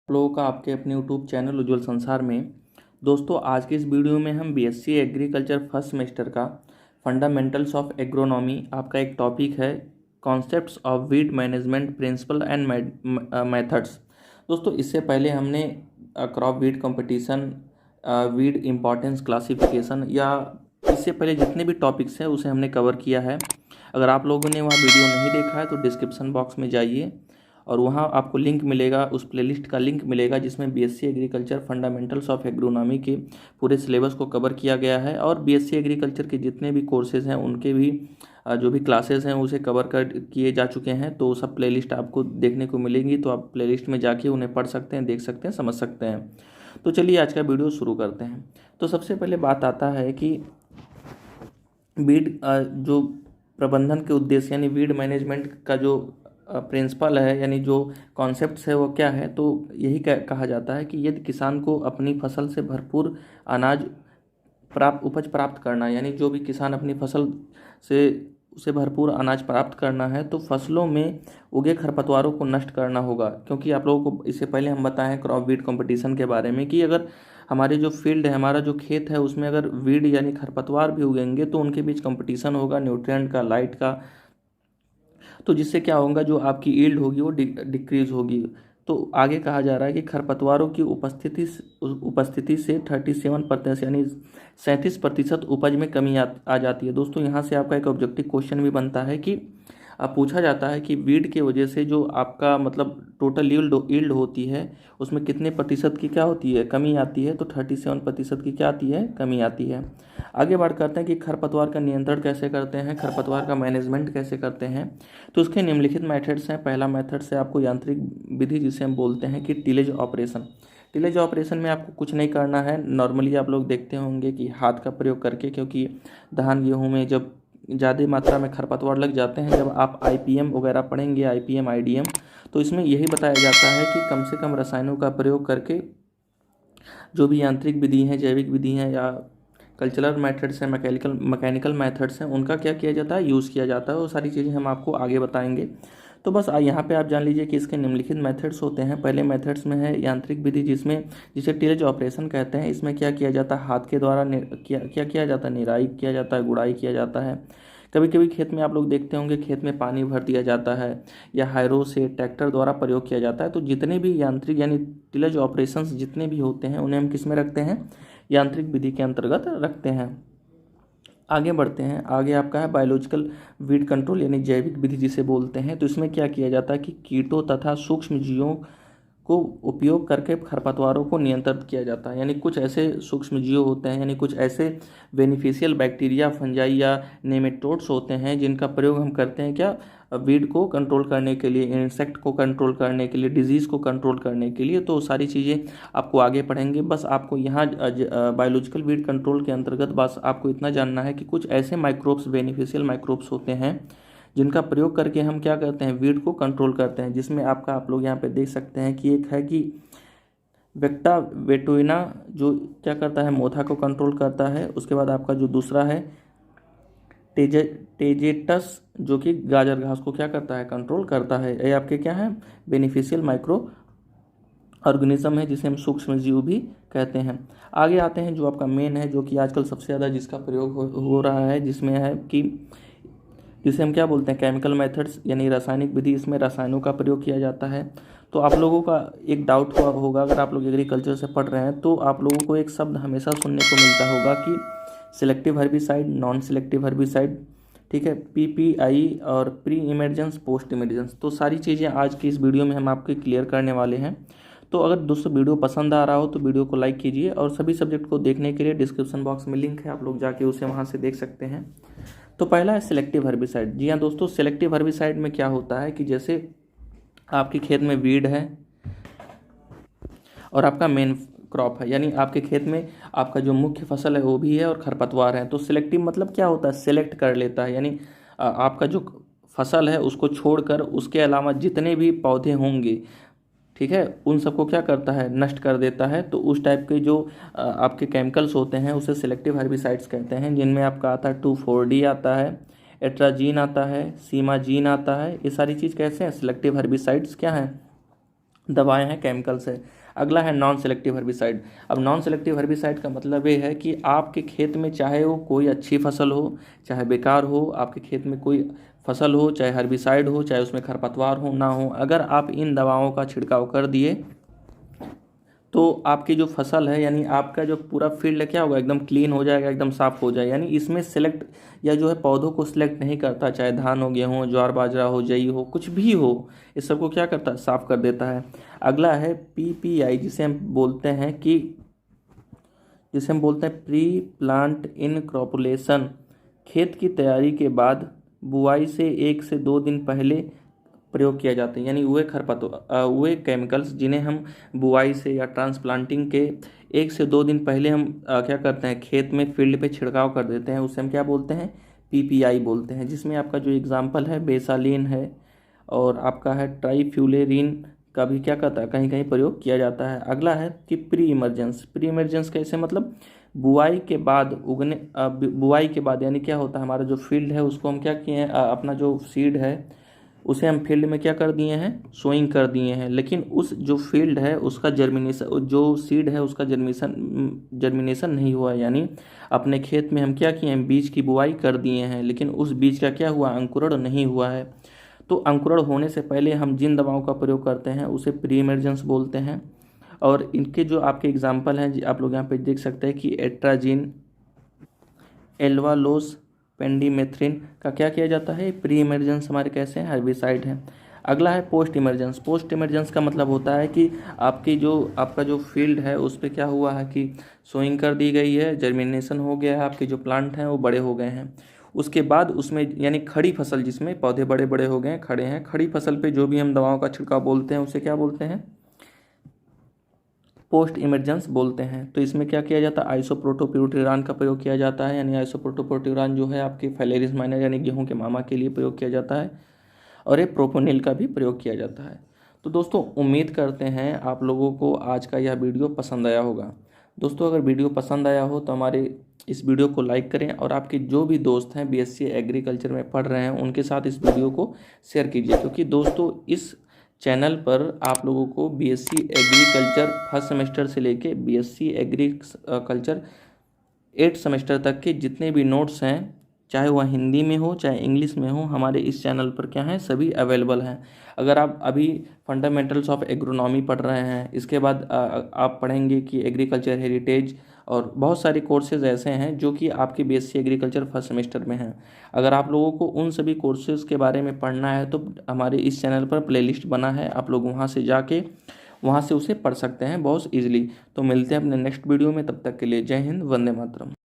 लोगों का आपके अपने यूट्यूब चैनल उज्ज्वल संसार में। दोस्तों, आज के इस वीडियो में हम बीएससी एग्रीकल्चर फर्स्ट सेमेस्टर का फंडामेंटल्स ऑफ एग्रोनॉमी आपका एक टॉपिक है, concepts of weed management principle and methods. दोस्तों, इससे पहले हमने crop weed competition, weed importance classification या इससे पहले जितने भी टॉपिक्स हैं उसे हमने कवर किया है। अगर आप लोगों ने वहाँ वीडियो नहीं देखा है तो डिस्क्रिप्शन बॉक्स में जाइए और वहाँ आपको लिंक मिलेगा, उस प्लेलिस्ट का लिंक मिलेगा जिसमें BSc agriculture fundamentals of agronomy के पूरे सिलेबस को कवर किया गया है और बीएससी एग्रीकल्चर के जितने भी कोर्सेज़ हैं उनके भी जो भी क्लासेस हैं उसे कवर कर किए जा चुके हैं। तो सब प्लेलिस्ट आपको देखने को मिलेंगी, तो आप प्लेलिस्ट में जाके उन्हें पढ़ सकते हैं, देख सकते हैं, समझ सकते हैं। तो चलिए आज का वीडियो शुरू करते हैं। तो सबसे पहले बात आता है कि वीड जो प्रबंधन के उद्देश्य यानी वीड मैनेजमेंट का जो प्रिंसिपल है यानी जो कॉन्सेप्ट्स है वो क्या है। तो यही कहा जाता है कि यदि किसान को अपनी फसल से भरपूर अनाज उपज प्राप्त करना, यानी जो भी किसान अपनी फसल से उसे भरपूर अनाज प्राप्त करना है तो फसलों में उगे खरपतवारों को नष्ट करना होगा। क्योंकि आप लोगों को इससे पहले हम बताएं क्रॉप वीड कंपटीशन के बारे में कि अगर हमारे जो फील्ड है, हमारा जो खेत है, उसमें अगर वीड यानी खरपतवार भी उगेंगे तो उनके बीच कंपटीशन होगा न्यूट्रिएंट का, लाइट का। तो जिससे क्या होगा, जो आपकी ईल्ड होगी वो डिक्रीज होगी। तो आगे कहा जा रहा है कि खरपतवारों की उपस्थिति से 37% यानी 37% उपज में कमी आ जाती है। दोस्तों, यहाँ से आपका एक ऑब्जेक्टिव क्वेश्चन भी बनता है कि अब पूछा जाता है कि वीड के वजह से जो आपका मतलब टोटल ईल्ड होती है उसमें कितने प्रतिशत की क्या होती है, कमी आती है। तो 37% की क्या आती है, कमी आती है। आगे बात करते हैं कि खरपतवार का नियंत्रण कैसे करते हैं, खरपतवार का मैनेजमेंट कैसे करते हैं। तो उसके निम्नलिखित मेथड्स हैं। पहला मेथड से आपको यांत्रिक विधि जिसे हम बोलते हैं कि टिलेज ऑपरेशन। टिलेज ऑपरेशन में आपको कुछ नहीं करना है। नॉर्मली आप लोग देखते होंगे कि हाथ का प्रयोग करके, क्योंकि धान गेहूँ में जब ज़्यादा मात्रा में खरपतवार लग जाते हैं, जब आप आईपीएम वगैरह पढ़ेंगे, आईपीएम आईडीएम, तो इसमें यही बताया जाता है कि कम से कम रसायनों का प्रयोग करके जो भी यांत्रिक विधि हैं, जैविक विधि हैं या कल्चरल मेथड्स हैं, मैकेनिकल मेथड्स हैं, उनका क्या किया जाता है, यूज़ किया जाता है। वो सारी चीज़ें हम आपको आगे बताएंगे। तो बस यहाँ पे आप जान लीजिए कि इसके निम्नलिखित मेथड्स होते हैं। पहले मेथड्स में है यांत्रिक विधि जिसे टिलेज ऑपरेशन कहते हैं। इसमें क्या किया जाता है, हाथ के द्वारा क्या किया जाता है, निराई किया जाता है, गुड़ाई किया जाता है। कभी कभी खेत में आप लोग देखते होंगे खेत में पानी भर दिया जाता है या हैरो से ट्रैक्टर द्वारा प्रयोग किया जाता है। तो जितने भी यांत्रिक यानी टिलेज ऑपरेशंस जितने भी होते हैं उन्हें हम किस में रखते हैं, यांत्रिक विधि के अंतर्गत रखते हैं। आगे बढ़ते हैं। आगे आपका है बायोलॉजिकल वीड कंट्रोल यानी जैविक विधि जिसे बोलते हैं। तो इसमें क्या किया जाता है कि कीटों तथा सूक्ष्म जीवों को उपयोग करके खरपतवारों को नियंत्रित किया जाता है। यानी कुछ ऐसे सूक्ष्म जीव होते हैं, यानी कुछ ऐसे बेनिफिशियल बैक्टीरिया, फंजाई या नेमेटोड्स होते हैं जिनका प्रयोग हम करते हैं क्या, वीड को कंट्रोल करने के लिए, इंसेक्ट को कंट्रोल करने के लिए, डिजीज़ को कंट्रोल करने के लिए। तो सारी चीज़ें आपको आगे पढ़ेंगे। बस आपको यहाँ बायोलॉजिकल वीड कंट्रोल के अंतर्गत बस आपको इतना जानना है कि कुछ ऐसे माइक्रोब्स, बेनिफिशियल माइक्रोब्स होते हैं जिनका प्रयोग करके हम क्या करते हैं, वीड को कंट्रोल करते हैं। जिसमें आपका आप लोग यहाँ पे देख सकते हैं कि एक है कि वेक्टा वेटोइना जो क्या करता है, मोथा को कंट्रोल करता है। उसके बाद आपका जो दूसरा है टेजेटस जो कि गाजर घास को क्या करता है, कंट्रोल करता है। ये आपके क्या है, बेनिफिशियल माइक्रो ऑर्गेनिज्म है जिसे हम सूक्ष्म जीव भी कहते हैं। आगे आते हैं जो आपका मेन है, जो कि आजकल सबसे ज़्यादा जिसका प्रयोग हो रहा है, जिसमें है कि जिसे हम क्या बोलते हैं, केमिकल मेथड्स यानी रासायनिक विधि। इसमें रसायनों का प्रयोग किया जाता है। तो आप लोगों का एक डाउट होगा, अगर आप लोग एग्रीकल्चर से पढ़ रहे हैं तो आप लोगों को एक शब्द हमेशा सुनने को मिलता होगा कि selective herbicide, non selective herbicide, ठीक है, पीपीआई और प्री इमर्जेंस, पोस्ट इमर्जेंस। तो सारी चीज़ें आज की इस वीडियो में हम आपके क्लियर करने वाले हैं। तो अगर दोस्तों वीडियो पसंद आ रहा हो तो वीडियो को लाइक कीजिए और सभी सब्जेक्ट को देखने के लिए डिस्क्रिप्शन बॉक्स में लिंक है, आप लोग जाके उसे वहाँ से देख सकते हैं। तो पहला है सिलेक्टिव हर्बिसाइड। जी हाँ दोस्तों, सिलेक्टिव हर्बिसाइड में क्या होता है कि जैसे आपके खेत में वीड है और आपका मेन क्रॉप है, यानी आपके खेत में आपका जो मुख्य फसल है वो भी है और खरपतवार है। तो सिलेक्टिव मतलब क्या होता है, सिलेक्ट कर लेता है, यानी आपका जो फसल है उसको छोड़कर उसके अलावा जितने भी पौधे होंगे, ठीक है, उन सबको क्या करता है, नष्ट कर देता है। तो उस टाइप के जो आपके केमिकल्स होते हैं उसे सिलेक्टिव हर्बिसाइड्स कहते हैं, जिनमें आपका आता है 2,4-D आता है, एट्राजीन आता है, सीमाजीन आता है। ये सारी चीज़ कैसे हैं, सिलेक्टिव हर्बिसाइड्स क्या हैं, दवाएं हैं, केमिकल्स है। अगला है नॉन सेलेक्टिव हर्बिसाइड। अब नॉन सेलेक्टिव हर्बिसाइड का मतलब ये है कि आपके खेत में चाहे वो कोई अच्छी फसल हो चाहे बेकार हो, आपके खेत में कोई फसल हो चाहे हर्बिसाइड हो चाहे उसमें खरपतवार हो ना हो, अगर आप इन दवाओं का छिड़काव कर दिए तो आपकी जो फसल है यानी आपका जो पूरा फील्ड है क्या होगा, एकदम क्लीन हो जाएगा, एकदम साफ हो जाएगा। यानी इसमें सेलेक्ट या जो है पौधों को सिलेक्ट नहीं करता, चाहे धान हो, गेहूँ, ज्वार बाजरा हो, जई हो, कुछ भी हो, इस सबको क्या करता है, साफ कर देता है। अगला है PPI, जिसे हम बोलते हैं प्री प्लांट इनक्रॉपुलेशन। खेत की तैयारी के बाद बुआई से 1 से 2 दिन पहले प्रयोग किया जाता है। यानी वे केमिकल्स जिन्हें हम बुआई से या ट्रांसप्लांटिंग के 1 से 2 दिन पहले हम क्या करते हैं, खेत में फील्ड पे छिड़काव कर देते हैं, उसे हम क्या बोलते हैं, PPI बोलते हैं। जिसमें आपका जो एग्जाम्पल है बेसालीन है और आपका है ट्राईफ्यूलेरिन का भी क्या कहता है, कहीं कहीं प्रयोग किया जाता है। अगला है कि प्री इमरजेंस कैसे, मतलब बुआई के बाद यानी क्या होता है, हमारा जो फील्ड है उसको हम क्या किए हैं, अपना जो सीड है उसे हम फील्ड में क्या कर दिए हैं, सोइंग कर दिए हैं। लेकिन उस जो फील्ड है उसका जो सीड है उसका जर्मिनेशन नहीं हुआ। यानी अपने खेत में हम क्या किए हैं, बीज की बुआई कर दिए हैं, लेकिन उस बीज का क्या हुआ, अंकुरण नहीं हुआ है। तो अंकुरण होने से पहले हम जिन दवाओं का प्रयोग करते हैं उसे प्री इमर्जेंस बोलते हैं। और इनके जो आपके एग्जाम्पल हैं आप लोग यहाँ पे देख सकते हैं कि एट्राजिन, एल्वालोस, पेंडिमेथ्रिन का क्या किया जाता है, प्री इमर्जेंस हमारे कैसे हैं, हर्बिसाइड हैं। अगला है पोस्ट इमर्जेंस का मतलब होता है कि आपका जो फील्ड है उस पर क्या हुआ है कि सोइंग कर दी गई है, जर्मिनेशन हो गया है, आपके जो प्लांट हैं वो बड़े हो गए हैं। उसके बाद उसमें यानी खड़ी फसल, जिसमें पौधे बड़े बड़े हो गए हैं, खड़े हैं, खड़ी फसल पे जो भी हम दवाओं का छिड़काव बोलते हैं उसे क्या बोलते हैं, पोस्ट इमरजेंस बोलते हैं। तो इसमें क्या किया जाता है, आइसोप्रोटोप्यूटेरान का प्रयोग किया जाता है। यानी आइसोप्रोटोप्यूटेरान जो है आपके फाइलेरिस माइनर यानी गेहूं के मामा के लिए प्रयोग किया जाता है, और ये प्रोपोनिल का भी प्रयोग किया जाता है। तो दोस्तों उम्मीद करते हैं आप लोगों को आज का यह वीडियो पसंद आया होगा। दोस्तों अगर वीडियो पसंद आया हो तो हमारे इस वीडियो को लाइक करें, और आपके जो भी दोस्त हैं BSc एग्रीकल्चर में पढ़ रहे हैं उनके साथ इस वीडियो को शेयर कीजिए। क्योंकि दोस्तों इस चैनल पर आप लोगों को BSc एग्रीकल्चर फर्स्ट सेमेस्टर से लेके BSc एग्रीकल्चर 8 सेमेस्टर तक के जितने भी नोट्स हैं, चाहे वह हिंदी में हो चाहे इंग्लिश में हो, हमारे इस चैनल पर क्या है, सभी अवेलेबल हैं। अगर आप अभी फंडामेंटल्स ऑफ एग्रोनॉमी पढ़ रहे हैं, इसके बाद आप पढ़ेंगे कि एग्रीकल्चर हेरिटेज, और बहुत सारे कोर्सेज ऐसे हैं जो कि आपके BSc एग्रीकल्चर फर्स्ट सेमेस्टर में हैं। अगर आप लोगों को उन सभी कोर्सेज के बारे में पढ़ना है तो हमारे इस चैनल पर प्लेलिस्ट बना है, आप लोग वहाँ से जाके वहाँ से उसे पढ़ सकते हैं बहुत ईजिली। तो मिलते हैं अपने नेक्स्ट वीडियो में, तब तक के लिए जय हिंद, वंदे मातरम।